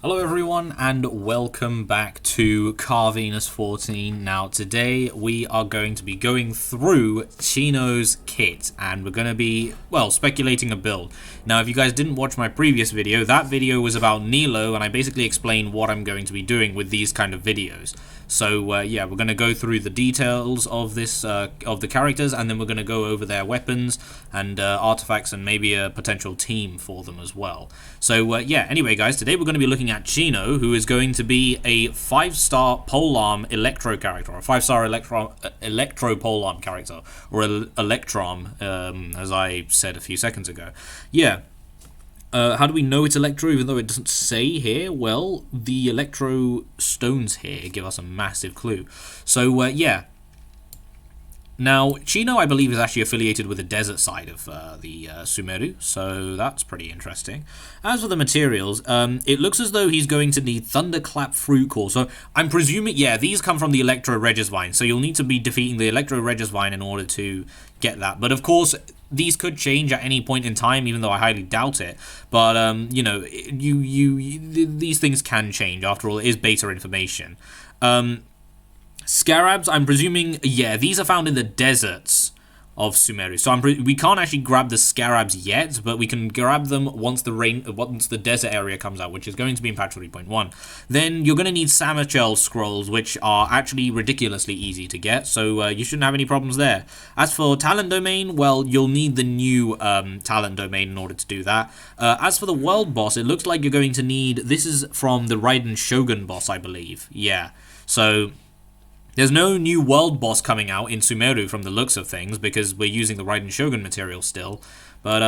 Hello everyone and welcome back to Car Venus 14. Now today we are going to be going through Cyno's kit and we're going to be, well, speculating a build. Now if you guys didn't watch my previous video, that video was about Nilo and I basically explained what I'm going to be doing with these kind of videos. So yeah, we're going to go through the details of this of the characters, and then we're going to go over their weapons and artifacts and maybe a potential team for them as well. So yeah, anyway guys, today we're going to be looking at Cyno, who is going to be a 5-star polearm electro character, or a 5-star electro polearm character, or electrom, as I said a few seconds ago. Yeah. How do we know it's electro even though it doesn't say here? Well, the electro stones here give us a massive clue. So, yeah. Now, Cyno, I believe, is actually affiliated with the desert side of the Sumeru, so that's pretty interesting. As for the materials, it looks as though he's going to need Thunderclap Fruit Core. So I'm presuming, yeah, these come from the Electro Regisvine, so you'll need to be defeating the Electro Regisvine in order to get that. But of course, these could change at any point in time, even though I highly doubt it. But you know, these things can change. After all, it is beta information. Scarabs, I'm presuming, yeah, these are found in the deserts of Sumeru. So we can't actually grab the scarabs yet, but we can grab them once the desert area comes out, which is going to be in patch 3.1. Then you're going to need Samachel scrolls, which are actually ridiculously easy to get, so you shouldn't have any problems there. As for talent domain, well, you'll need the new talent domain in order to do that. As for the world boss, it looks like you're going to need, this is from the Raiden Shogun boss, I believe. Yeah, so there's no new world boss coming out in Sumeru from the looks of things, because we're using the Raiden Shogun material still. But,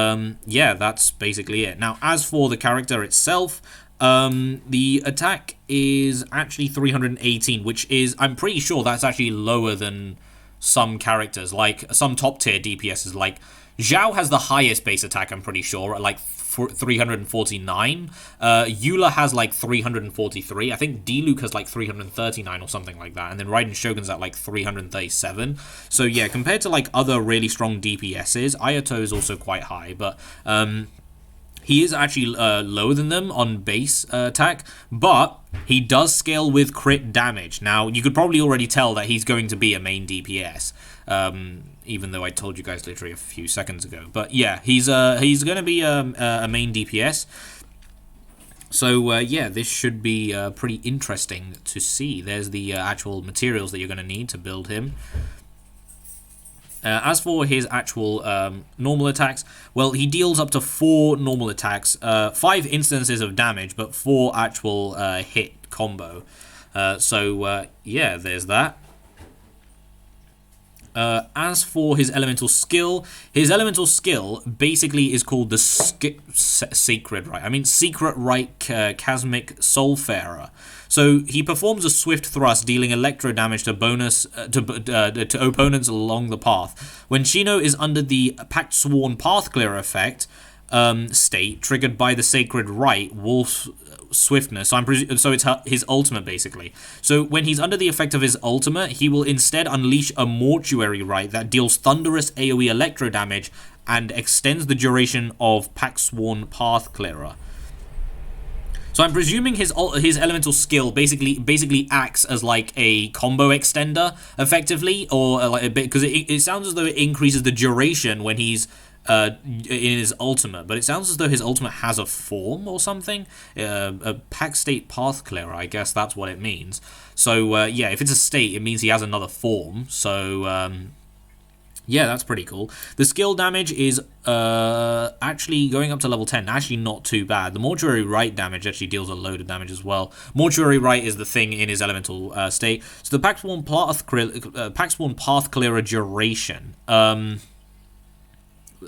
yeah, that's basically it. Now, as for the character itself, the attack is actually 318, which is, I'm pretty sure that's actually lower than some characters, like some top-tier DPSs. Like, Zhao has the highest base attack, I'm pretty sure, at like 349. Eula has like 343. I think D-Luke has like 339 or something like that. And then Raiden Shogun's at like 337. So yeah, compared to like other really strong DPSs, Ayato is also quite high. But he is actually lower than them on base attack, but he does scale with crit damage. Now, you could probably already tell that he's going to be a main DPS, even though I told you guys literally a few seconds ago. But yeah, he's going to be a main DPS. So yeah, this should be pretty interesting to see. There's the actual materials that you're going to need to build him. As for his actual normal attacks, well, he deals up to 4 normal attacks, 5 instances of damage, but 4 actual hit combo. So, yeah, there's that. As for his elemental skill basically is called the Secret Right. I mean, Secret Right Chasmic Soulfarer. So he performs a swift thrust, dealing electro damage to opponents along the path. When Cyno is under the Pact Sworn Path Clear effect state, triggered by the Sacred Right, Wolf's Swiftness. So it's his ultimate, basically. So when he's under the effect of his ultimate, he will instead unleash a Mortuary Right that deals thunderous AoE electro damage and extends the duration of Pact Sworn Path Clearer. So I'm presuming his elemental skill basically acts as like a combo extender, effectively, or like a bit, because it sounds as though it increases the duration when he's in his ultimate, but it sounds as though his ultimate has a form or something. A Pact State Path Clearer, I guess that's what it means. So yeah, if it's a state, it means he has another form. So yeah, that's pretty cool. The skill damage is actually going up to level 10. Actually not too bad. The Mortuary Right damage actually deals a load of damage as well. Mortuary Right is the thing in his elemental state. So the Pact Sworn Path Clearer duration.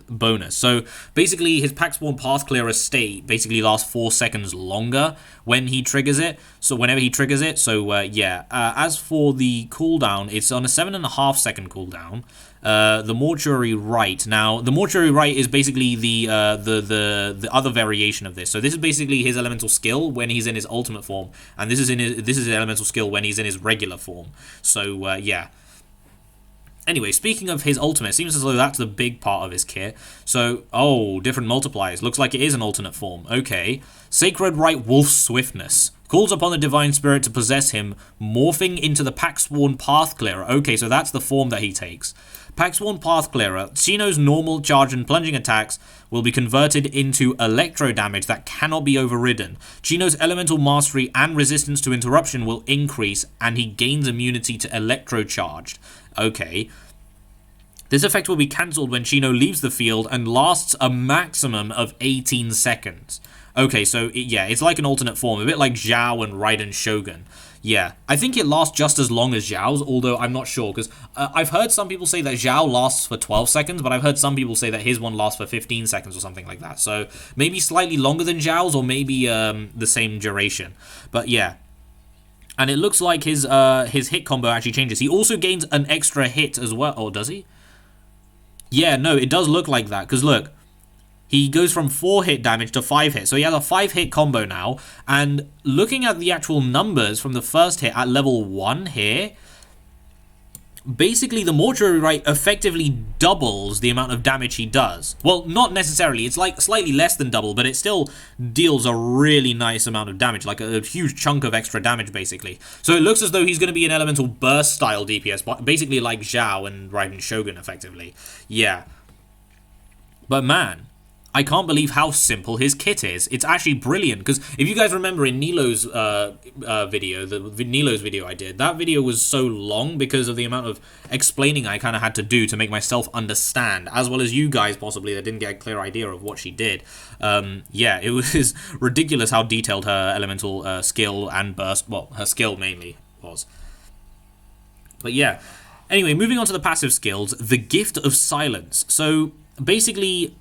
Bonus. So basically his Pact Sworn Path Clearer state basically lasts 4 seconds longer when he triggers it. So whenever he triggers it. So yeah. As for the cooldown, it's on a 7.5 second cooldown. The Mortuary Right. Now, the Mortuary Right is basically the other variation of this. So this is basically his elemental skill when he's in his ultimate form, and this is his elemental skill when he's in his regular form. So yeah. Anyway, speaking of his ultimate, it seems as though that's the big part of his kit. So, different multipliers. Looks like it is an alternate form. Okay. Sacred Rite Wolf Swiftness. Calls upon the Divine Spirit to possess him, morphing into the Packsworn Path Clearer. Okay, so that's the form that he takes. Packsworn Path Clearer. Cyno's normal charge and plunging attacks will be converted into electro damage that cannot be overridden. Cyno's elemental mastery and resistance to interruption will increase, and he gains immunity to electro charged. Okay. This effect will be cancelled when Cyno leaves the field and lasts a maximum of 18 seconds. Okay, so it's like an alternate form, a bit like Zhao and Raiden Shogun. Yeah, I think it lasts just as long as Zhao's, although I'm not sure, because I've heard some people say that Zhao lasts for 12 seconds, but I've heard some people say that his one lasts for 15 seconds or something like that. So maybe slightly longer than Zhao's, or maybe the same duration. But yeah. And it looks like his hit combo actually changes. He also gains an extra hit as well. Oh, does he? Yeah, no, it does look like that, because look. He goes from 4 hit damage to 5 hit. So he has a 5 hit combo now. And looking at the actual numbers from the first hit at level 1 here, basically the Mortuary Rite effectively doubles the amount of damage he does. Well, not necessarily. It's like slightly less than double, but it still deals a really nice amount of damage, like a huge chunk of extra damage, basically. So it looks as though he's going to be an elemental burst style DPS, basically like Zhao and Raiden Shogun, effectively. Yeah. But man, I can't believe how simple his kit is. It's actually brilliant, because if you guys remember in Nilo's video, Nilo's video I did, that video was so long because of the amount of explaining I kind of had to do to make myself understand, as well as you guys possibly that didn't get a clear idea of what she did. Yeah, it was ridiculous how detailed her elemental skill and burst, well, her skill mainly was. But yeah, anyway, moving on to the passive skills, the Gift of Silence. So basically,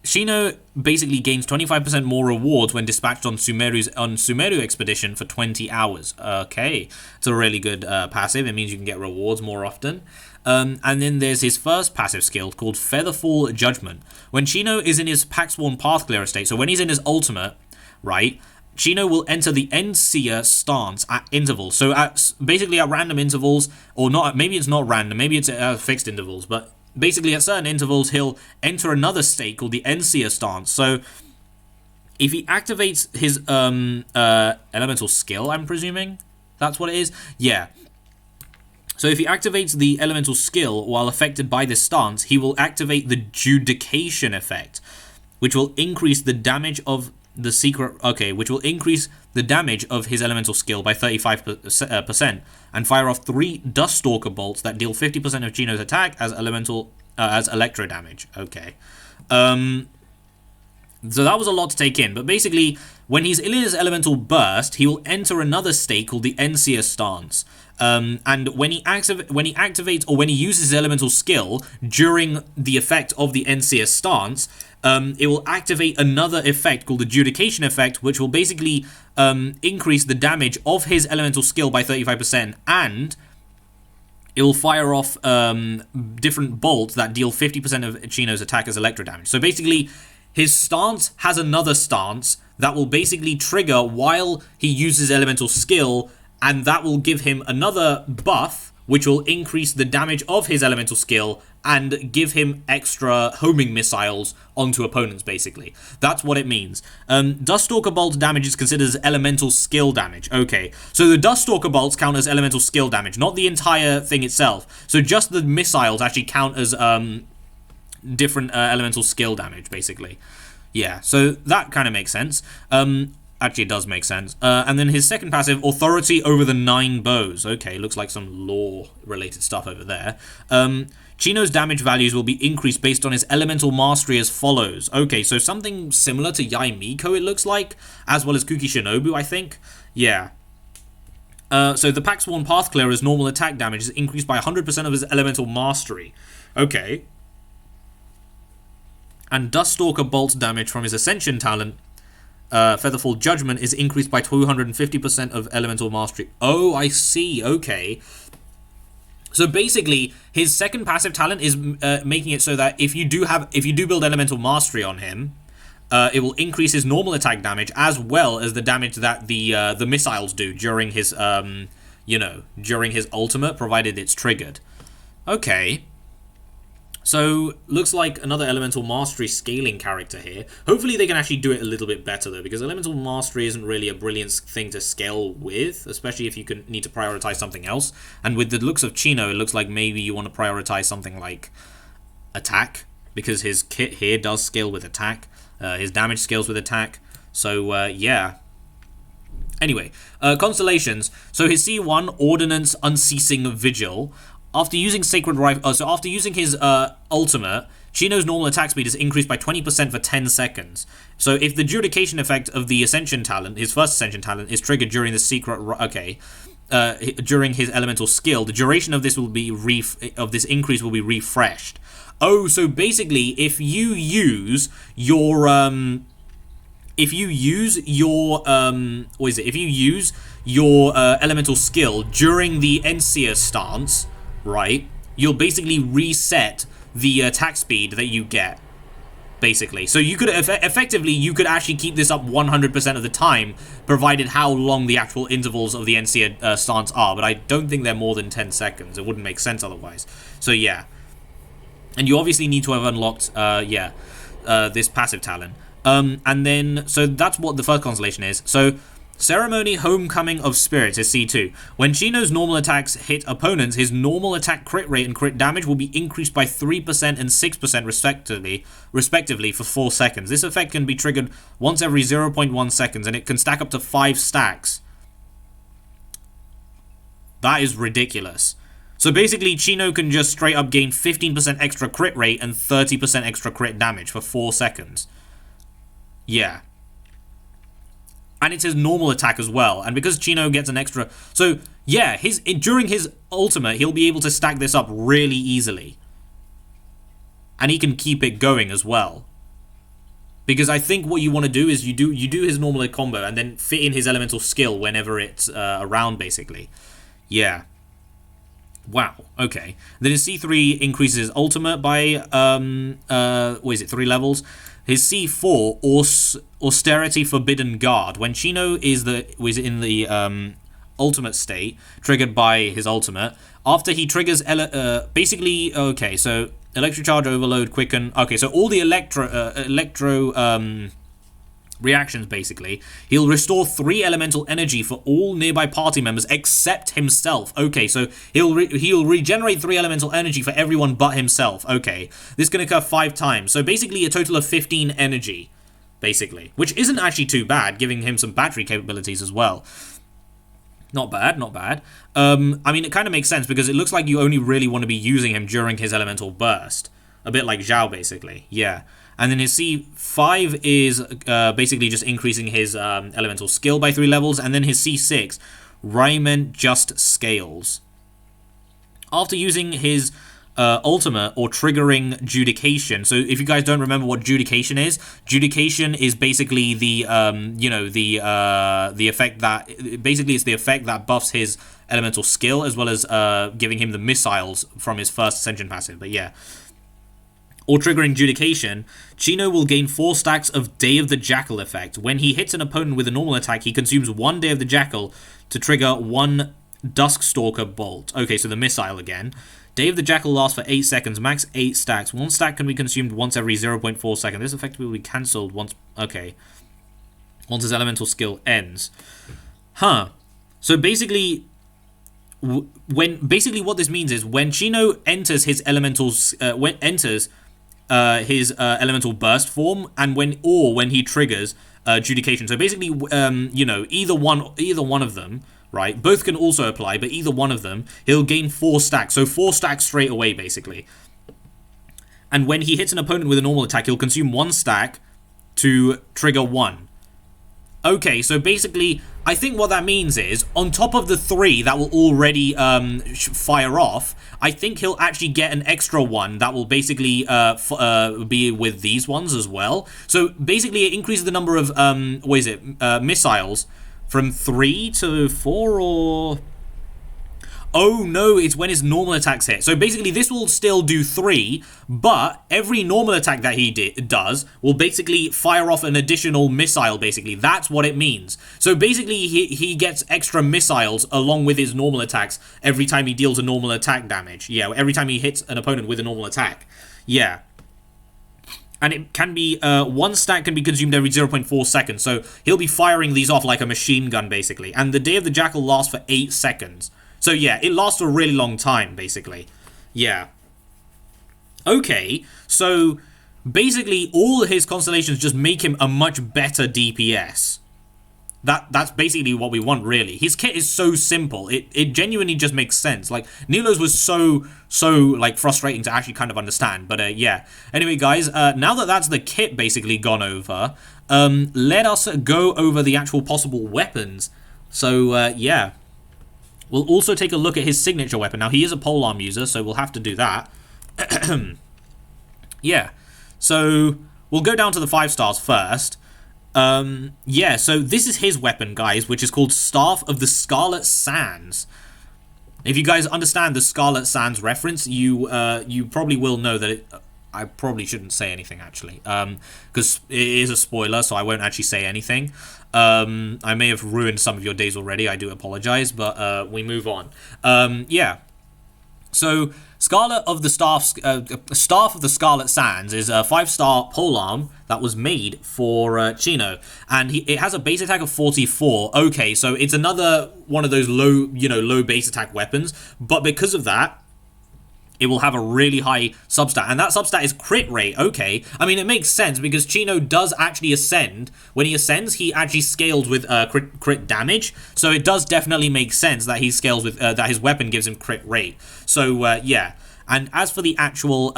Cyno basically gains 25% more rewards when dispatched on Sumeru expedition for 20 hours. Okay, it's a really good passive. It means you can get rewards more often. And then there's his first passive skill called Featherfall Judgment. When Cyno is in his Packsworn Path Clearer state, so when he's in his ultimate, right, Cyno will enter the Endseer stance at intervals. So basically at random intervals, or not, maybe it's not random, maybe it's at fixed intervals, but basically, at certain intervals, he'll enter another state called the Endseer stance. So, if he activates his elemental skill, I'm presuming that's what it is. Yeah. So, if he activates the elemental skill while affected by this stance, he will activate the Judication effect, which will increase the damage of the secret. Okay, which will increase the damage of his elemental skill by 35%, and fire off 3 Duststalker bolts that deal 50% of Cyno's attack as electro damage. Okay. So that was a lot to take in, but basically, when he's in his elemental burst, he will enter another state called the Endseer stance. And when he activates or when he uses his elemental skill during the effect of the Endseer stance, it will activate another effect called the Judication effect, which will basically increase the damage of his elemental skill by 35%, and it will fire off different bolts that deal 50% of Cyno's attack as electro damage. So basically, his stance has another stance that will basically trigger while he uses elemental skill, and that will give him another buff, which will increase the damage of his elemental skill and give him extra homing missiles onto opponents, basically. That's what it means. Duststalker Bolt damage is considered as elemental skill damage. Okay, so the Duststalker Bolts count as elemental skill damage, not the entire thing itself. So just the missiles actually count as different elemental skill damage, basically. Yeah, so that kind of makes sense. Actually, it does make sense. And then his second passive, Authority over the 9 Bows. Okay, looks like some lore-related stuff over there. Cyno's damage values will be increased based on his elemental mastery as follows. Okay, so something similar to Yai Miko, it looks like, as well as Kuki Shinobu, I think. Yeah. So the Packsworn Path Clearer's normal attack damage is increased by 100% of his elemental mastery. Okay. And Duststalker Bolt damage from his Ascension talent, Featherfall Judgment, is increased by 250% of elemental mastery. Oh, I see. Okay. So basically, his second passive talent is making it so that if you do build elemental mastery on him, it will increase his normal attack damage as well as the damage that the missiles do during his during his ultimate, provided it's triggered. Okay. So, looks like another Elemental Mastery scaling character here. Hopefully they can actually do it a little bit better, though, because Elemental Mastery isn't really a brilliant thing to scale with, especially if you need to prioritize something else. And with the looks of Cyno, it looks like maybe you want to prioritize something like attack, because his kit here does scale with attack. His damage scales with attack. So, yeah. Anyway, constellations. So his C1, Ordnance Unceasing Vigil. After using Sacred Rifle, so after using his ultimate, Cyno's normal attack speed is increased by 20% for 10 seconds. So if the Judication effect of the Ascension talent, his first Ascension talent, is triggered during the secret, during his elemental skill, the duration of this will be this increase will be refreshed. Oh, so basically, if you use your elemental skill during the Enseer stance, right, you'll basically reset the attack speed that you get, basically. So you could effectively, you could actually keep this up 100% of the time, provided how long the actual intervals of the Enseer stance are, but I don't think they're more than 10 seconds. It wouldn't make sense otherwise. So yeah. And you obviously need to have unlocked, this passive talent. And then, so that's what the first constellation is. So, Ceremony Homecoming of Spirits is C2. When Cyno's normal attacks hit opponents, his normal attack crit rate and crit damage will be increased by 3% and 6% respectively for 4 seconds. This effect can be triggered once every 0.1 seconds, and it can stack up to 5 stacks. That is ridiculous. So basically, Cyno can just straight up gain 15% extra crit rate and 30% extra crit damage for 4 seconds. Yeah. And it's his normal attack as well. And because Cyno gets an extra... So, yeah, during his ultimate, he'll be able to stack this up really easily. And he can keep it going as well. Because I think what you want to do is you do his normal combo and then fit in his elemental skill whenever it's around, basically. Yeah. Wow, okay. Then his C3 increases his ultimate by, 3 levels. His C4, Austerity Forbidden Guard. When Cyno was in the ultimate state, triggered by his ultimate, after he triggers, basically, okay, so Electro Charge, Overload, Quicken, okay, so all the electro reactions, basically. He'll restore 3 elemental energy for all nearby party members except himself. Okay, so he'll regenerate 3 elemental energy for everyone but himself. Okay, this can occur 5 times. So basically a total of 15 energy, basically. Which isn't actually too bad, giving him some battery capabilities as well. Not bad, not bad. I mean, it kind of makes sense because it looks like you only really want to be using him during his elemental burst. A bit like Zhao, basically. Yeah. And then his C5 is basically just increasing his elemental skill by 3 levels. And then his C6, Raiment Just Scales. After using his ultimate or triggering Judication. So if you guys don't remember what Judication is basically the effect that... Basically, it's the effect that buffs his elemental skill as well as giving him the missiles from his first Ascension passive. But yeah... Or triggering Judication, Cyno will gain 4 stacks of Day of the Jackal effect. When he hits an opponent with a normal attack, he consumes 1 Day of the Jackal to trigger 1 Duskstalker bolt. Okay, so the missile again. Day of the Jackal lasts for 8 seconds, max 8 stacks. 1 stack can be consumed once every 0.4 seconds. This effect will be cancelled once... Okay. Once his elemental skill ends. Huh. So basically... what this means is when Cyno enters his elementals... his elemental burst form, and when he triggers Judication. So basically, either one of them, right? Both can also apply, but either one of them, he'll gain 4 stacks. So 4 stacks straight away, basically. And when he hits an opponent with a normal attack, he'll consume 1 stack to trigger 1. Okay, so basically, I think what that means is, on top of the 3 that will already fire off, I think he'll actually get an extra one that will basically be with these ones as well. So basically, it increases the number of, missiles from 3 to 4 or... Oh no, it's when his normal attacks hit. So basically this will still do 3, but every normal attack that he does will basically fire off an additional missile, basically. That's what it means. So basically he gets extra missiles along with his normal attacks every time he deals a normal attack damage. Yeah, every time he hits an opponent with a normal attack. Yeah. And it can be, one stack can be consumed every 0.4 seconds. So he'll be firing these off like a machine gun, basically. And the Day of the Jackal lasts for 8 seconds. So yeah, it lasts a really long time, basically. Yeah. Okay, so basically all his constellations just make him a much better DPS. That's basically what we want, really. His kit is so simple. It genuinely just makes sense. Like, Nilo's was so like, frustrating to actually kind of understand. But, yeah. Anyway, guys, now that that's the kit basically gone over, let us go over the actual possible weapons. So, yeah. We'll also take a look at his signature weapon. Now, he is a polearm user, so we'll have to do that. Yeah. So, we'll go down to the 5 stars first. Yeah, so this is his weapon, guys, which is called Staff of the Scarlet Sands. If you guys understand the Scarlet Sands reference, you probably will know that I probably shouldn't say anything, actually, because it is a spoiler, so I won't actually say anything. I may have ruined some of your days already, I do apologize, but we move on. Yeah. So, Staff of the Scarlet Sands is a 5-star polearm that was made for Cyno, and it has a base attack of 44. Okay, so it's another one of those low base attack weapons, but because of that, it will have a really high substat, and that substat is crit rate. Okay, I mean, it makes sense because Cyno does actually ascend. When he ascends, he actually scales with crit damage, so it does definitely make sense that he scales with that his weapon gives him crit rate. So yeah, and as for the actual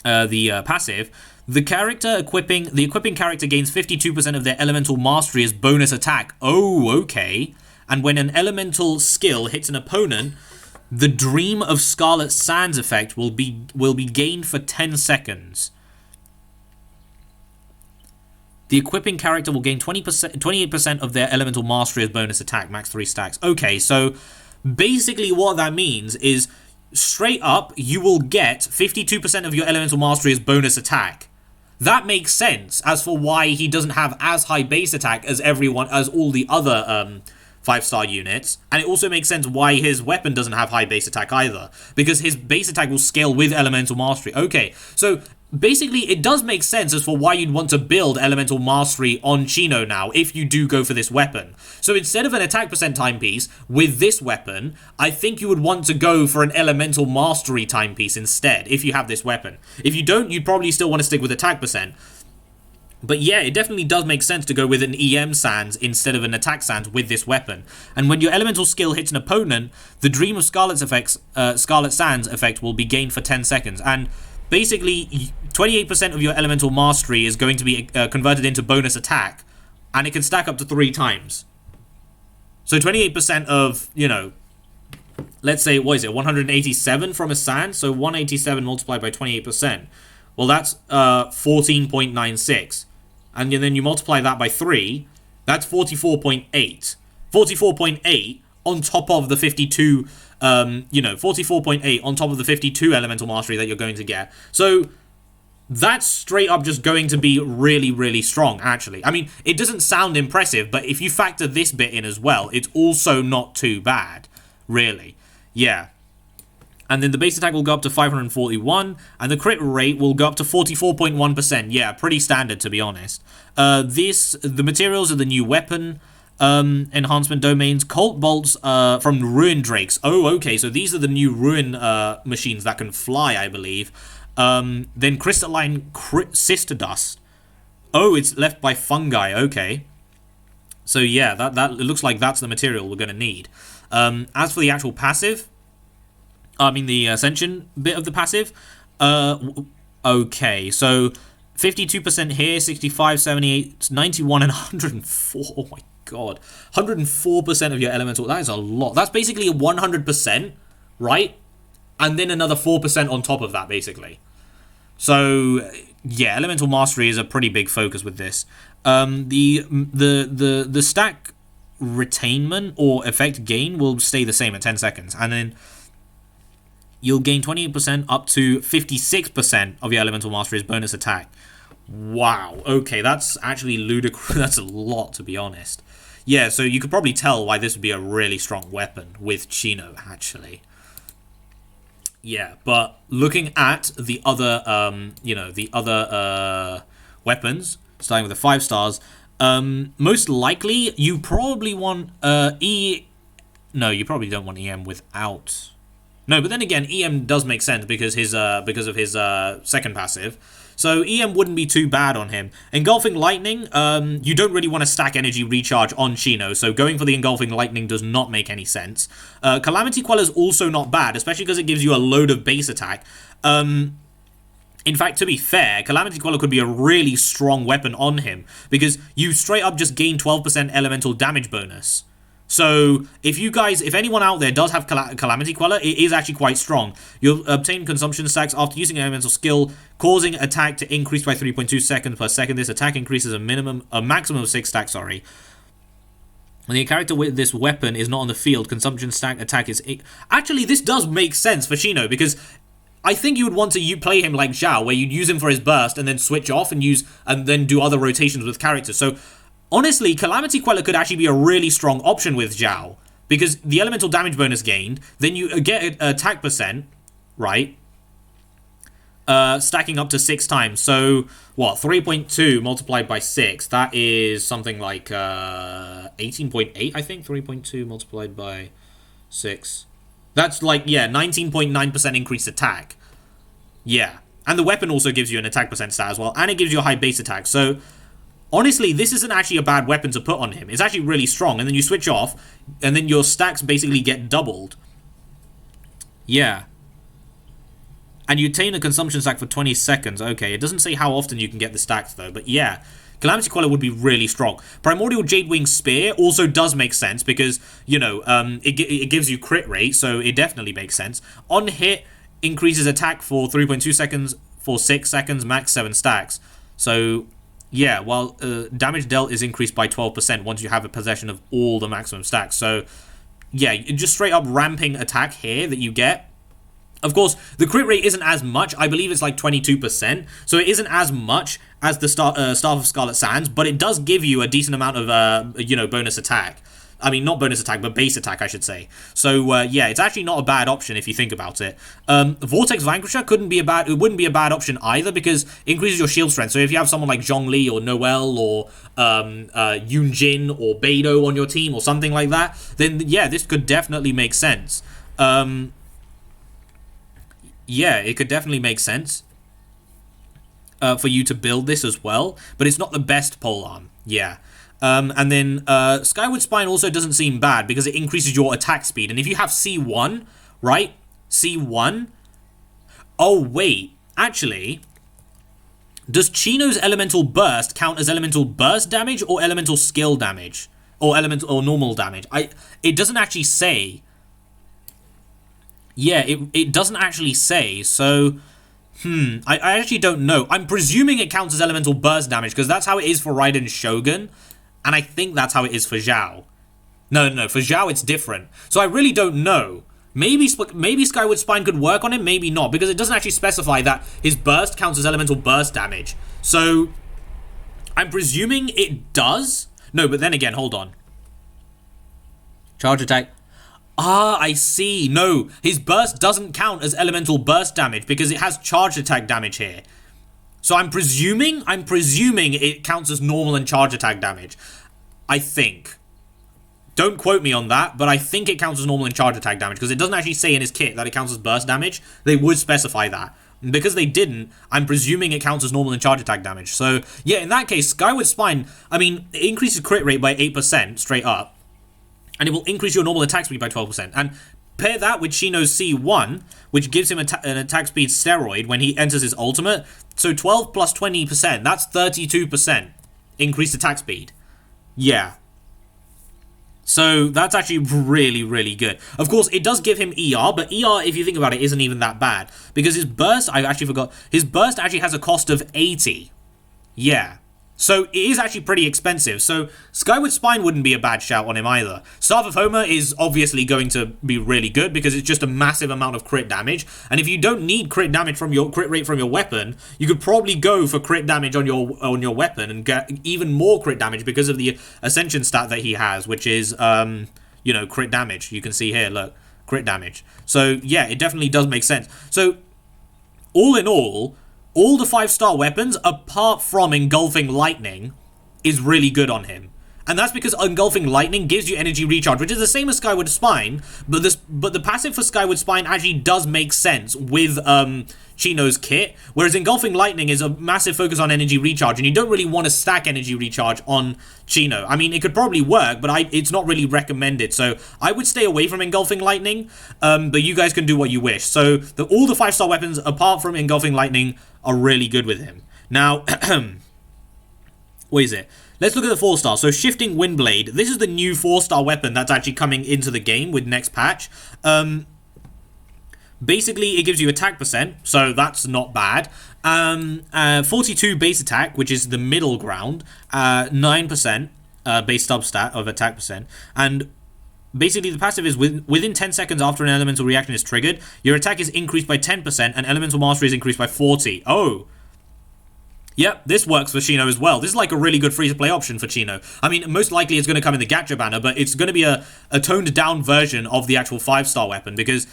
passive, the equipping character gains 52% of their elemental mastery as bonus attack. Oh, okay, and when an elemental skill hits an opponent, the Dream of Scarlet Sands effect will be gained for 10 seconds. The equipping character will gain 28% of their elemental mastery as bonus attack, max 3 stacks. Okay, so basically what that means is straight up you will get 52% of your elemental mastery as bonus attack. That makes sense as for why he doesn't have as high base attack as all the other 5-star units, and it also makes sense why his weapon doesn't have high base attack either, because his base attack will scale with elemental mastery. Okay, so basically it does make sense as for why you'd want to build elemental mastery on Cyno now if you do go for this weapon. So instead of an attack percent timepiece with this weapon, I think you would want to go for an elemental mastery timepiece instead if you have this weapon. If you don't, you'd probably still want to stick with attack percent. But yeah, it definitely does make sense to go with an EM Sands instead of an attack Sands with this weapon. And when your elemental skill hits an opponent, the Dream of Scarlet Sands effect will be gained for 10 seconds. And basically, 28% of your elemental mastery is going to be converted into bonus attack, and it can stack up to 3 times. So 28% of, let's say, what is it, 187 from a Sand? So 187 multiplied by 28%. Well, that's 14.96. And then you multiply that by 3, that's 44.8. 44.8 on top of the 52, 44.8 on top of the 52 elemental mastery that you're going to get. So that's straight up just going to be really, really strong, actually. I mean, it doesn't sound impressive, but if you factor this bit in as well, it's also not too bad, really. Yeah. And then the base attack will go up to 541, and the crit rate will go up to 44.1%. Yeah, pretty standard, to be honest. The materials are the new weapon enhancement domains. Colt bolts from Ruin Drakes. Oh, okay, so these are the new Ruin machines that can fly, I believe. Then crystalline sister dust. Oh, it's left by fungi. Okay. So yeah, that it looks like that's the material we're going to need. As for the actual passive, I mean the ascension bit of the passive, okay, so 52% here, 65, 78, 91, and 104. Oh my god, 104% of your elemental. That is a lot. That's basically 100%, right? And then another 4% on top of that, basically. So yeah, elemental mastery is a pretty big focus with this. The stack retainment or effect gain will stay the same at 10 seconds. And then you'll gain 28% up to 56% of your elemental mastery's bonus attack. Wow. Okay, that's actually ludicrous. That's a lot, to be honest. Yeah, so you could probably tell why this would be a really strong weapon with Cyno, actually. Yeah, but looking at the other, weapons, starting with the 5 stars, most likely you probably want No, you probably don't want EM without. No, but then again, EM does make sense because of his second passive. So EM wouldn't be too bad on him. Engulfing Lightning, you don't really want to stack energy recharge on Cyno, so going for the Engulfing Lightning does not make any sense. Calamity Queller is also not bad, especially because it gives you a load of base attack. In fact, to be fair, Calamity Queller could be a really strong weapon on him, because you straight up just gain 12% elemental damage bonus. So, if anyone out there does have Calamity Queller, it is actually quite strong. You'll obtain consumption stacks after using an elemental skill, causing attack to increase by 3.2 seconds per second. This attack increases a maximum of 6 stacks, sorry. When the character with this weapon is not on the field, consumption stack attack is... Actually, this does make sense for Cyno, because I think you would want to play him like Zhao, where you'd use him for his burst and then switch off and then do other rotations with characters. So, honestly, Calamity Queller could actually be a really strong option with Zhao, because the elemental damage bonus gained, then you get attack percent, right? Stacking up to 6 times. So, what, 3.2 multiplied by 6, that is something like 18.8, I think? 3.2 multiplied by 6. That's like, yeah, 19.9% increased attack. Yeah. And the weapon also gives you an attack percent stat as well, and it gives you a high base attack. So, honestly, this isn't actually a bad weapon to put on him. It's actually really strong, and then you switch off, and then your stacks basically get doubled. Yeah. And you attain a consumption stack for 20 seconds. Okay, it doesn't say how often you can get the stacks, though, but yeah. Calamity Queller would be really strong. Primordial Jadewing Spear also does make sense, because, you know, it gives you crit rate, so it definitely makes sense. On hit, increases attack for 3.2 seconds, for 6 seconds, max 7 stacks. So... yeah, well, damage dealt is increased by 12% once you have a possession of all the maximum stacks. So, yeah, just straight up ramping attack here that you get. Of course, the crit rate isn't as much. I believe it's like 22%. So it isn't as much as the Staff of Scarlet Sands, but it does give you a decent amount of, bonus attack. I mean, not bonus attack, but base attack, I should say. So, yeah, it's actually not a bad option if you think about it. Vortex Vanquisher wouldn't be a bad option either, because it increases your shield strength. So if you have someone like Zhongli or Noelle or Yunjin or Beidou on your team or something like that, then, yeah, this could definitely make sense. Yeah, it could definitely make sense for you to build this as well, but it's not the best polearm. Yeah. And then Skyward Spine also doesn't seem bad because it increases your attack speed. And if you have C1, right? C1. Oh, wait. Actually, does Cyno's Elemental Burst count as Elemental Burst damage or Elemental Skill damage? Or normal damage? It doesn't actually say. Yeah, it doesn't actually say. So... I actually don't know. I'm presuming it counts as Elemental Burst damage because that's how it is for Raiden Shogun. And I think that's how it is for Zhao. No, for Zhao it's different. So I really don't know. Maybe Skyward Spine could work on him, maybe not. Because it doesn't actually specify that his burst counts as elemental burst damage. So, I'm presuming it does. No, but then again, hold on. Charge attack. Ah, I see. No, his burst doesn't count as elemental burst damage because it has charge attack damage here. So I'm presuming it counts as normal and charge attack damage. I think. Don't quote me on that, but I think it counts as normal and charge attack damage because it doesn't actually say in his kit that it counts as burst damage. They would specify that. And because they didn't, I'm presuming it counts as normal and charge attack damage. So, yeah, in that case, Skyward Spine, I mean, it increases crit rate by 8% straight up. And it will increase your normal attack speed by 12%. And pair that with Cyno's C1, which gives him an attack speed steroid when he enters his ultimate. So 12 plus 20%, that's 32% increased attack speed. Yeah. So that's actually really, really good. Of course, it does give him ER, but ER, if you think about it, isn't even that bad. Because his burst, I actually forgot, his burst actually has a cost of 80. Yeah. So it is actually pretty expensive. So Skyward Spine wouldn't be a bad shout on him either. Staff of Homer is obviously going to be really good because it's just a massive amount of crit damage. And if you don't need crit damage from your crit rate from your weapon, you could probably go for crit damage on your weapon and get even more crit damage because of the Ascension stat that he has, which is you know, crit damage. You can see here, look, crit damage. So yeah, it definitely does make sense. So all in all the 5-star weapons, apart from Engulfing Lightning, is really good on him. And that's because Engulfing Lightning gives you energy recharge, which is the same as Skyward Spine, but the passive for Skyward Spine actually does make sense with Cyno's kit, whereas Engulfing Lightning is a massive focus on energy recharge, and you don't really want to stack energy recharge on Cyno. I mean, it could probably work, but it's not really recommended, so I would stay away from Engulfing Lightning, but you guys can do what you wish. So all the 5-star weapons, apart from Engulfing Lightning, are really good with him. Now, what is it? Let's look at the 4-star. So Shifting Windblade. This is the new 4-star weapon that's actually coming into the game with next patch. Basically, it gives you attack percent, so that's not bad. 42 base attack, which is the middle ground. 9% base substat of attack percent. And basically, the passive is within 10 seconds after an elemental reaction is triggered, your attack is increased by 10% and elemental mastery is increased by 40. Oh. Yep, this works for Cyno as well. This is like a really good free-to-play option for Cyno. I mean, most likely it's going to come in the Gacha banner, but it's going to be a toned-down version of the actual 5-star weapon because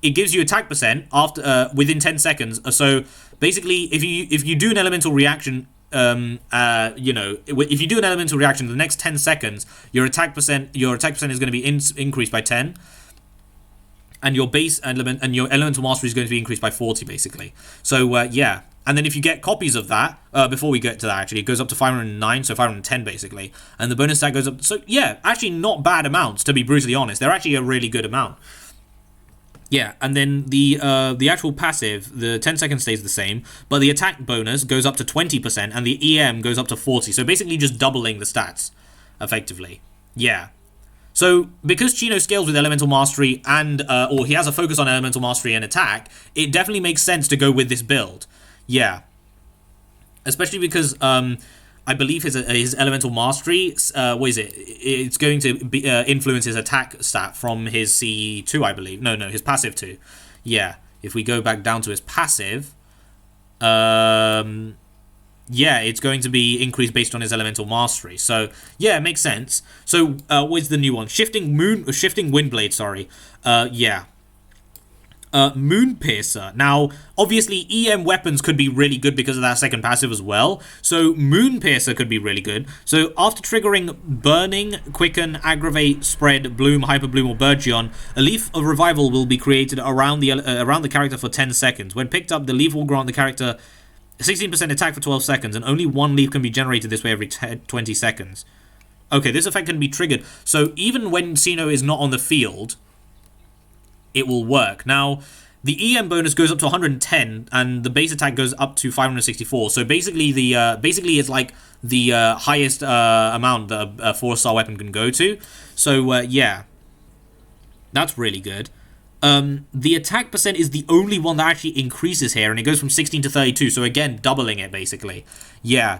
it gives you attack percent after within 10 seconds. So basically, if you do an elemental reaction, you know, if you do an elemental reaction in the next 10 seconds, your attack percent is going to be increased by 10. And your base element and your elemental mastery is going to be increased by 40, basically. So, yeah. And then if you get copies of that, before we get to that, actually, it goes up to 509, so 510, basically. And the bonus stat goes up. So, yeah, actually not bad amounts, to be brutally honest. They're actually a really good amount. Yeah, and then the actual passive, the 10 seconds stays the same, but the attack bonus goes up to 20%, and the EM goes up to 40. So, basically just doubling the stats, effectively. Yeah. So, because Cyno scales with Elemental Mastery and, or he has a focus on Elemental Mastery and attack, it definitely makes sense to go with this build. Yeah. Especially because, I believe his Elemental Mastery, what is it? It's going to be, influence his attack stat from his C2, I believe. No, his passive 2. Yeah. If we go back down to his passive, yeah, it's going to be increased based on his Elemental Mastery. So, yeah, it makes sense. So, what's the new one? Shifting Windblade, sorry. Yeah. Moon Piercer. Now, obviously, EM weapons could be really good because of that second passive as well. So, Moon Piercer could be really good. So, after triggering Burning, Quicken, Aggravate, Spread, Bloom, Hyper Bloom, or Burgeon, a Leaf of Revival will be created around the character for 10 seconds. When picked up, the leaf will grant the character 16% attack for 12 seconds, and only one leaf can be generated this way every 20 seconds. Okay, this effect can be triggered. So, even when Cyno is not on the field, it will work. Now, the EM bonus goes up to 110, and the base attack goes up to 564. So basically, basically it's like the highest amount that a 4-star weapon can go to. So yeah, that's really good. The attack percent is the only one that actually increases here, and it goes from 16 to 32. So again, doubling it basically. Yeah.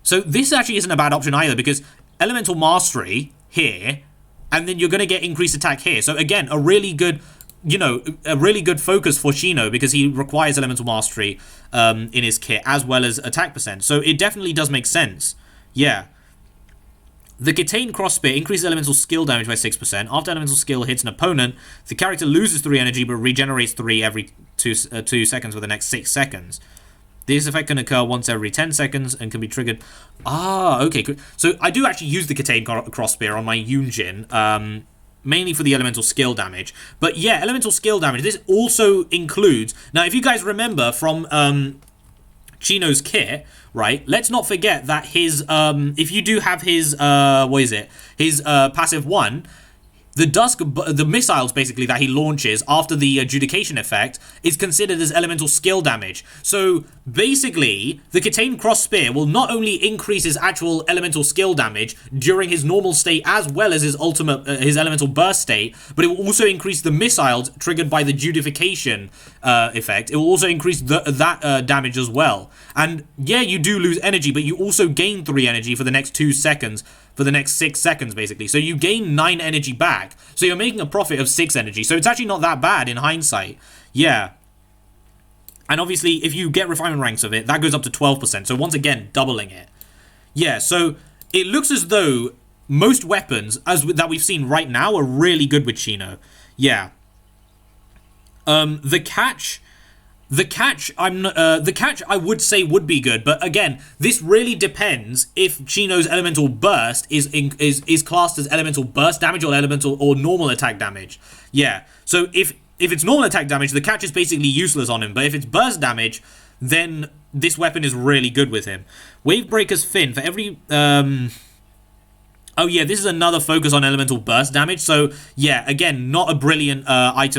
So this actually isn't a bad option either, because Elemental Mastery here, and then you're going to get increased attack here. So again, a really good, you know, a really good focus for Cyno, because he requires Elemental Mastery in his kit, as well as attack percent. So it definitely does make sense. Yeah. The Kitane Cross Spear increases elemental skill damage by 6%. After elemental skill hits an opponent, the character loses 3 energy, but regenerates 3 every 2 seconds for the next 6 seconds. This effect can occur once every 10 seconds and can be triggered. Ah, okay. So I do actually use the Kitane Cross Spear on my Yunjin, mainly for the elemental skill damage. But yeah, elemental skill damage. This also includes... Now, if you guys remember from Cyno's kit, right, let's not forget that his... if you do have his... what is it? His passive 1... the missiles basically that he launches after the adjudication effect is considered as elemental skill damage. So basically, the Catane Cross Spear will not only increase his actual elemental skill damage during his normal state as well as his his elemental burst state, but it will also increase the missiles triggered by the adjudication effect. It will also increase that damage as well. And yeah, you do lose energy, but you also gain 3 energy for the next 2 seconds. For the next 6 seconds, basically. So you gain 9 energy back. So you're making a profit of 6 energy. So it's actually not that bad in hindsight. Yeah. And obviously, if you get refinement ranks of it, that goes up to 12%. So once again, doubling it. Yeah, so it looks as though most weapons that we've seen right now are really good with Cyno. Yeah. The catch I would say would be good, but again, this really depends if Cyno's elemental burst is classed as elemental burst damage or elemental or normal attack damage. Yeah. So if it's normal attack damage, the catch is basically useless on him, but if it's burst damage, then this weapon is really good with him. Wavebreaker's Fin for every oh yeah, this is another focus on elemental burst damage. So yeah, again, not a brilliant weapon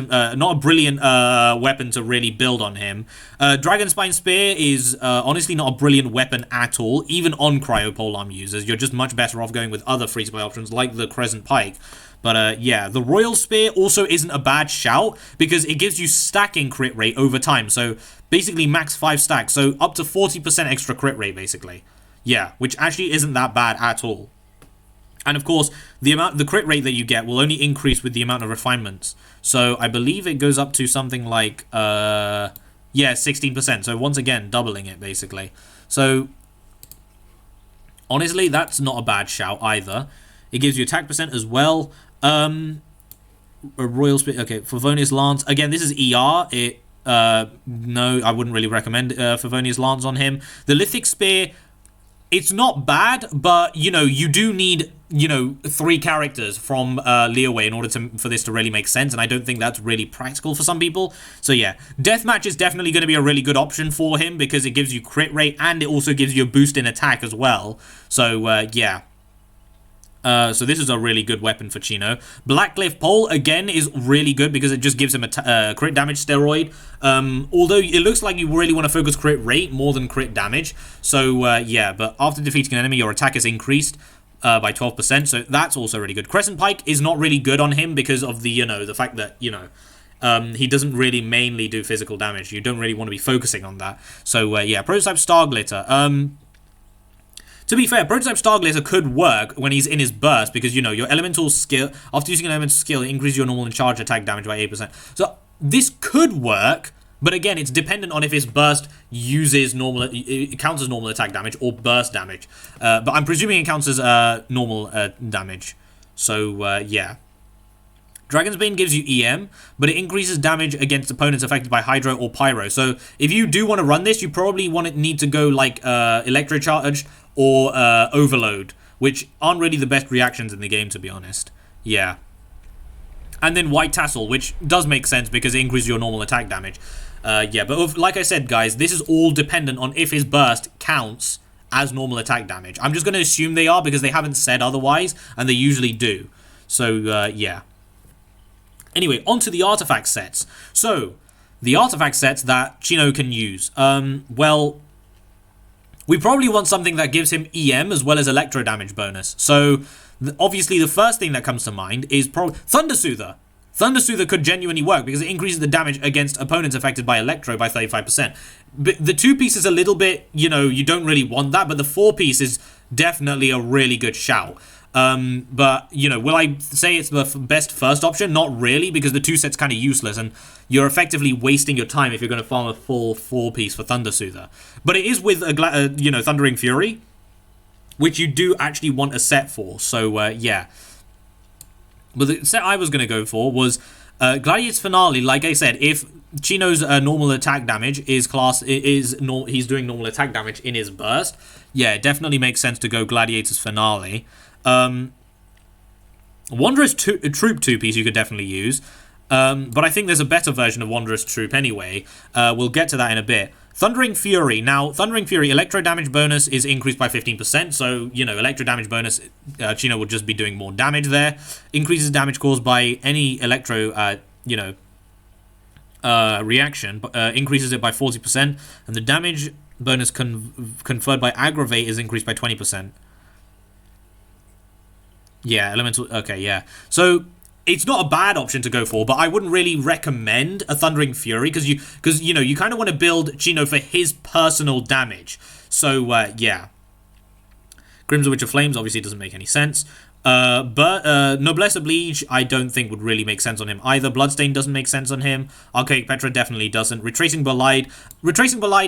to really build on him. Dragonspine Spear is honestly not a brilliant weapon at all, even on Cryopolearm users. You're just much better off going with other free supply options like the Crescent Pike. But yeah, the Royal Spear also isn't a bad shout because it gives you stacking crit rate over time. So basically max 5 stacks, so up to 40% extra crit rate basically. Yeah, which actually isn't that bad at all. And of course, the crit rate that you get will only increase with the amount of refinements. So I believe it goes up to something like, yeah, 16%. So once again, doubling it basically. So honestly, that's not a bad shout either. It gives you attack percent as well. A Royal Spear, okay, Favonius Lance. Again, this is ER. No, I wouldn't really recommend Favonius Lance on him. The Lithic Spear, it's not bad, but, you know, you do need, you know, 3 characters from Leeway in order for this to really make sense, and I don't think that's really practical for some people. So, yeah, Deathmatch is definitely going to be a really good option for him because it gives you crit rate, and it also gives you a boost in attack as well. So, yeah. So this is a really good weapon for Cyno. Blackcliff Pole, again, is really good because it just gives him a crit damage steroid. Although it looks like you really want to focus crit rate more than crit damage. So, yeah, but after defeating an enemy, your attack is increased by 12%. So that's also really good. Crescent Pike is not really good on him because of the, you know, the fact that, you know, he doesn't really mainly do physical damage. You don't really want to be focusing on that. So, yeah, Prototype Star Glitter. To be fair, Prototype Star Glitter could work when he's in his burst because, you know, your elemental skill, after using an elemental skill, it increases your normal and charge attack damage by 8%. So this could work, but again, it's dependent on if his burst uses normal, it counts as normal attack damage or burst damage. But I'm presuming it counts as normal damage. So, yeah. Dragon's Bane gives you EM, but it increases damage against opponents affected by Hydro or Pyro. So if you do want to run this, you probably need to go like Electrocharge or Overload, which aren't really the best reactions in the game, to be honest. Yeah. And then White Tassel, which does make sense because it increases your normal attack damage. Yeah, but like I said, guys, this is all dependent on if his burst counts as normal attack damage. I'm just going to assume they are because they haven't said otherwise, and they usually do. So, yeah. Anyway, onto the artifact sets. So, the artifact sets that Cyno can use. Well, we probably want something that gives him EM as well as electro damage bonus. So, obviously, the first thing that comes to mind is probably Thunder Soother. Thunder Soother could genuinely work because it increases the damage against opponents affected by electro by 35%. But the 2-piece is a little bit, you know, you don't really want that, but the 4-piece is definitely a really good shout. But, you know, will I say it's the best first option? Not really, because the 2 set's kind of useless, and you're effectively wasting your time if you're going to farm a full 4-piece for Thunder Soother. But it is with, you know, Thundering Fury, which you do actually want a set for, so, yeah. But the set I was going to go for was Gladiator's Finale. Like I said, if Cyno's normal attack damage is he's doing normal attack damage in his burst, yeah, it definitely makes sense to go Gladiator's Finale. Wanderer's Troop 2-piece you could definitely use, but I think there's a better version of Wanderer's Troop anyway. We'll get to that in a bit. Thundering Fury. Now, Thundering Fury, electro damage bonus is increased by 15%, so, you know, electro damage bonus, Cyno will just be doing more damage there. Increases damage caused by any electro, you know, reaction, increases it by 40%, and the damage bonus conferred by Aggravate is increased by 20%. Yeah, elemental, okay, yeah. So, it's not a bad option to go for, but I wouldn't really recommend a Thundering Fury because you know, you kind of want to build Cyno for his personal damage. So yeah, Crimson Witch of Flames obviously doesn't make any sense. But Noblesse Oblige I don't think would really make sense on him either. Bloodstain doesn't make sense on him. Archaic Petra definitely doesn't. Retracing Bolide,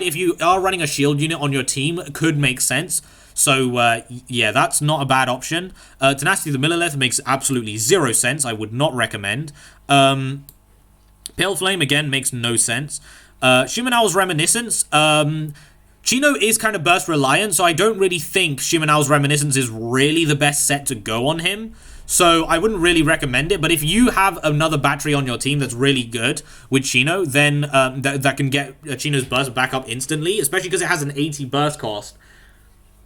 if you are running a shield unit on your team, could make sense. So, yeah, that's not a bad option. Tenacity of the Millilith makes absolutely zero sense. I would not recommend. Pale Flame, again, makes no sense. Shimonow's Reminiscence. Cyno is kind of burst reliant, so I don't really think Shimonow's Reminiscence is really the best set to go on him. So I wouldn't really recommend it, but if you have another battery on your team that's really good with Cyno, then that can get Cyno's burst back up instantly, especially because it has an 80 burst cost,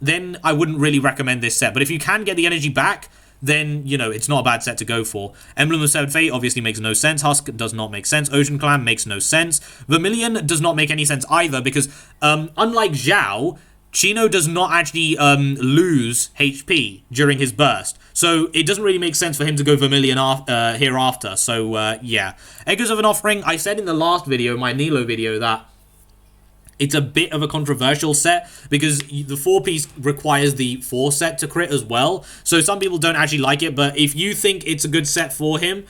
then I wouldn't really recommend this set. But if you can get the energy back, then, you know, it's not a bad set to go for. Emblem of Severed Fate obviously makes no sense. Husk does not make sense. Ocean Clan makes no sense. Vermilion does not make any sense either because, unlike Zhao, Cyno does not actually lose HP during his burst. So it doesn't really make sense for him to go Vermilion hereafter. So, yeah. Echoes of an Offering, I said in the last video, my Nilo video, that it's a bit of a controversial set because the 4-piece requires the 4 set to crit as well. So some people don't actually like it, but if you think it's a good set for him,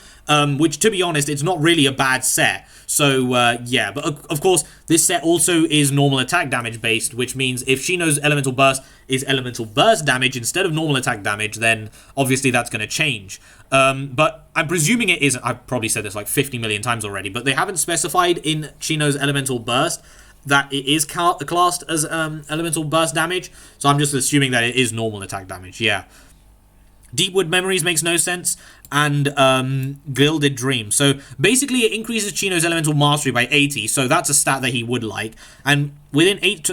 which to be honest, it's not really a bad set. So yeah, but of course, this set also is normal attack damage based, which means if Cyno's Elemental Burst is Elemental Burst damage instead of normal attack damage, then obviously that's going to change. But I'm presuming it isn't. I've probably said this like 50 million times already, but they haven't specified in Cyno's Elemental Burst that it is classed as elemental burst damage, so I'm just assuming that it is normal attack damage. Yeah. Deepwood Memories makes no sense, and Gilded Dream. So basically it increases Cyno's elemental mastery by 80, so that's a stat that he would like, and within 8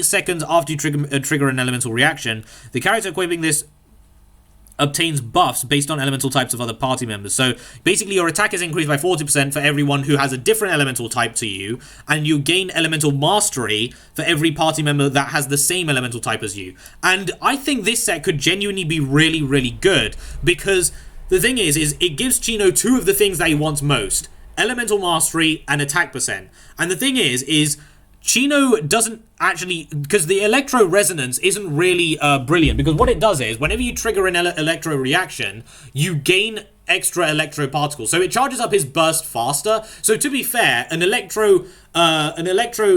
seconds after you trigger an elemental reaction, the character equipping this obtains buffs based on elemental types of other party members. So basically your attack is increased by 40% for everyone who has a different elemental type to you, and you gain elemental mastery for every party member that has the same elemental type as you. And I think this set could genuinely be really, really good, because the thing is it gives Cyno 2 of the things that he wants most: elemental mastery and attack percent. And the thing is Cyno doesn't actually, because the electro resonance isn't really brilliant, because what it does is whenever you trigger an electro reaction, you gain extra electro particles, so it charges up his burst faster. So to be fair, an electro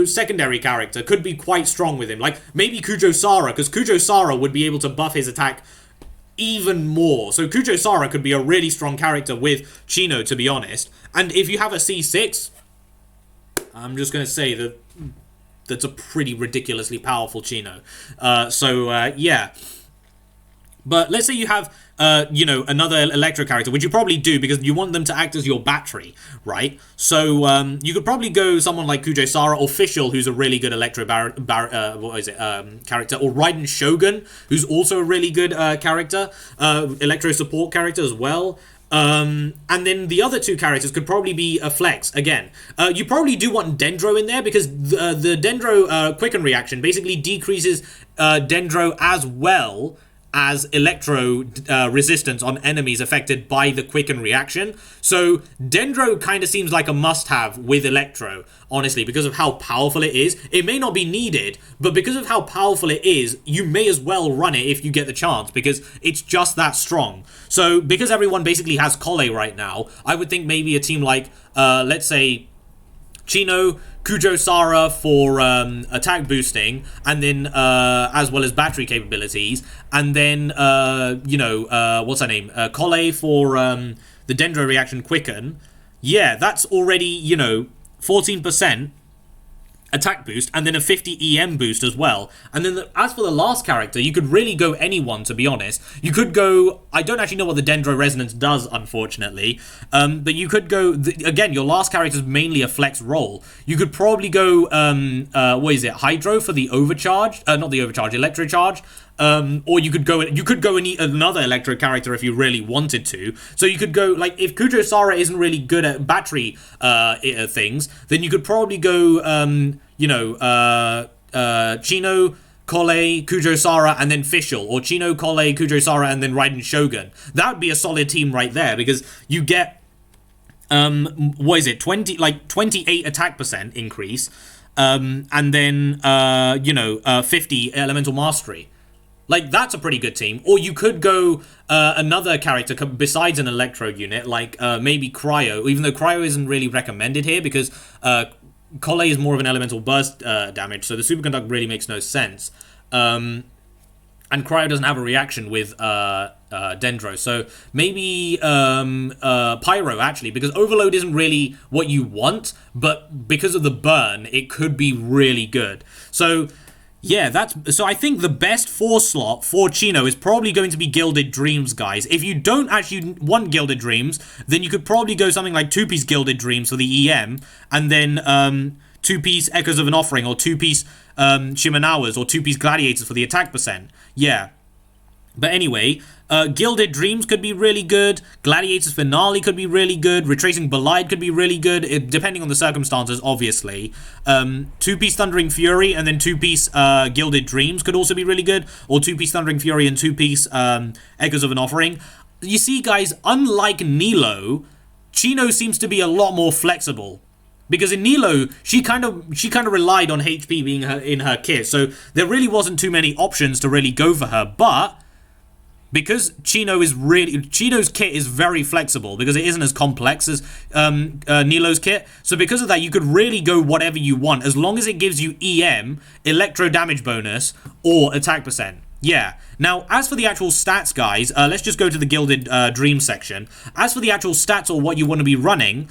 secondary character could be quite strong with him, like maybe Kujo Sara, because Kujo Sara would be able to buff his attack even more. So Kujo Sara could be a really strong character with Cyno, to be honest. And if you have a C6, I'm just going to say that that's a pretty ridiculously powerful Cyno. Yeah. But let's say you have, you know, another electro character, which you probably do because you want them to act as your battery, right? So you could probably go someone like Kujo Sara or Fischl, who's a really good electro character, or Raiden Shogun, who's also a really good character, electro support character as well. And then the other 2 characters could probably be a flex again. You probably do want Dendro in there because the Dendro quicken reaction basically decreases Dendro as well as electro resistance on enemies affected by the quicken reaction. So Dendro kind of seems like a must-have with electro, honestly, because of how powerful it is. It may not be needed, but because of how powerful it is, you may as well run it if you get the chance, because it's just that strong. So because everyone basically has Collei right now, I would think maybe a team like, let's say, Cyno, Kujo Sara for attack boosting, and then as well as battery capabilities, and then you know, what's her name, Collei for the Dendro reaction quicken. Yeah, that's already, you know, 14%, attack boost, and then a 50 EM boost as well. And then as for the last character, you could really go anyone, to be honest. You could go, I don't actually know what the Dendro Resonance does, unfortunately, but you could go, again, your last character is mainly a flex role. You could probably go, what is it, Hydro for the overcharge, not the overcharge, Electro Charge. Or you could go another Electro character if you really wanted to. So you could go, like, if Kujo-Sara isn't really good at battery things, then you could probably go, Cyno, Collei, Kujo-Sara, and then Fischl, or Cyno, Collei, Kujo-Sara, and then Raiden Shogun. That would be a solid team right there, because you get, 28 attack percent increase, and then, 50 elemental mastery. Like, that's a pretty good team. Or you could go another character besides an Electro unit, like maybe Cryo, even though Cryo isn't really recommended here because Collei is more of an elemental burst damage, so the Superconduct really makes no sense. And Cryo doesn't have a reaction with Dendro, so maybe Pyro, actually, because Overload isn't really what you want, but because of the burn, it could be really good. So yeah, so I think the best 4 slot for Cyno is probably going to be Gilded Dreams, guys. If you don't actually want Gilded Dreams, then you could probably go something like 2-piece Gilded Dreams for the EM, and then 2-piece Echoes of an Offering, or 2-piece Shimenawas, or 2-piece Gladiators for the attack percent. Yeah. But anyway, Gilded Dreams could be really good, Gladiator's Finale could be really good, Retracing Belied could be really good, depending on the circumstances, obviously. 2-piece Thundering Fury and then 2-piece Gilded Dreams could also be really good, or 2-piece Thundering Fury and 2-piece Echoes of an Offering. You see, guys, unlike Nilo, Cyno seems to be a lot more flexible. Because in Nilo, she kind of relied on HP being in her kit, so there really wasn't too many options to really go for her, but because Chino's kit is very flexible, because it isn't as complex as Nilo's kit, so because of that, you could really go whatever you want, as long as it gives you EM, Electro Damage bonus, or attack percent. Yeah. Now, as for the actual stats, guys, let's just go to the Gilded Dream section. As for the actual stats, or what you want to be running,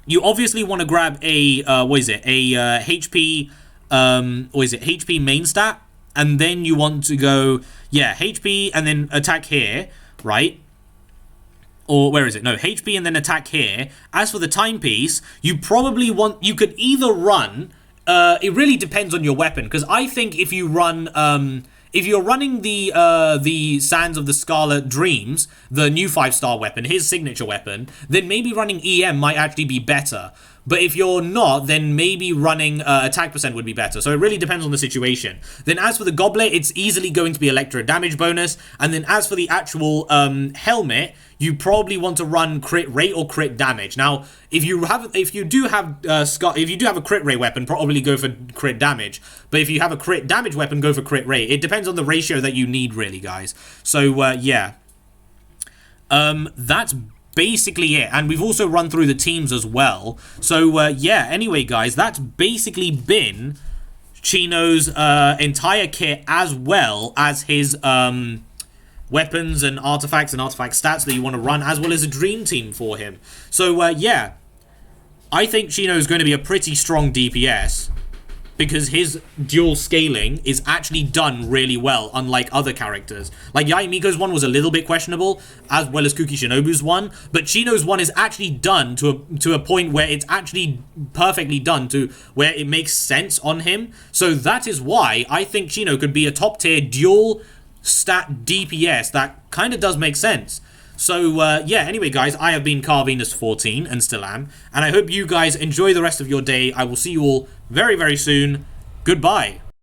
you obviously want to grab a, HP, HP main stat, and then you want to go, yeah, HP and then attack here, right? Or where is it? No, HP and then attack here. As for the timepiece, you probably want, you could either run, it really depends on your weapon, because I think if you run, if you're running the Sands of the Scarlet Dreams, the new 5-star weapon, his signature weapon, then maybe running EM might actually be better. But if you're not, then maybe running attack percent would be better. So it really depends on the situation. Then as for the goblet, it's easily going to be Electro Damage bonus. And then as for the actual helmet, you probably want to run crit rate or crit damage. Now, if you do have a crit rate weapon, probably go for crit damage. But if you have a crit damage weapon, go for crit rate. It depends on the ratio that you need, really, guys. So yeah, that's basically it. And we've also run through the teams as well. So yeah, anyway, guys, that's basically been Cyno's entire kit, as well as his weapons and artifacts stats that you want to run, as well as a dream team for him. So yeah, I think Cyno is going to be a pretty strong DPS, because his dual scaling is actually done really well, unlike other characters. Like, Yae Miko's one was a little bit questionable, as well as Kuki Shinobu's one, but Cyno's one is actually done to a point where it's actually perfectly done to where it makes sense on him. So that is why I think Cyno could be a top tier dual stat DPS that kind of does make sense. So yeah, anyway, guys, I have been Carvenus14 and still am, and I hope you guys enjoy the rest of your day. I will see you all very, very soon. Goodbye.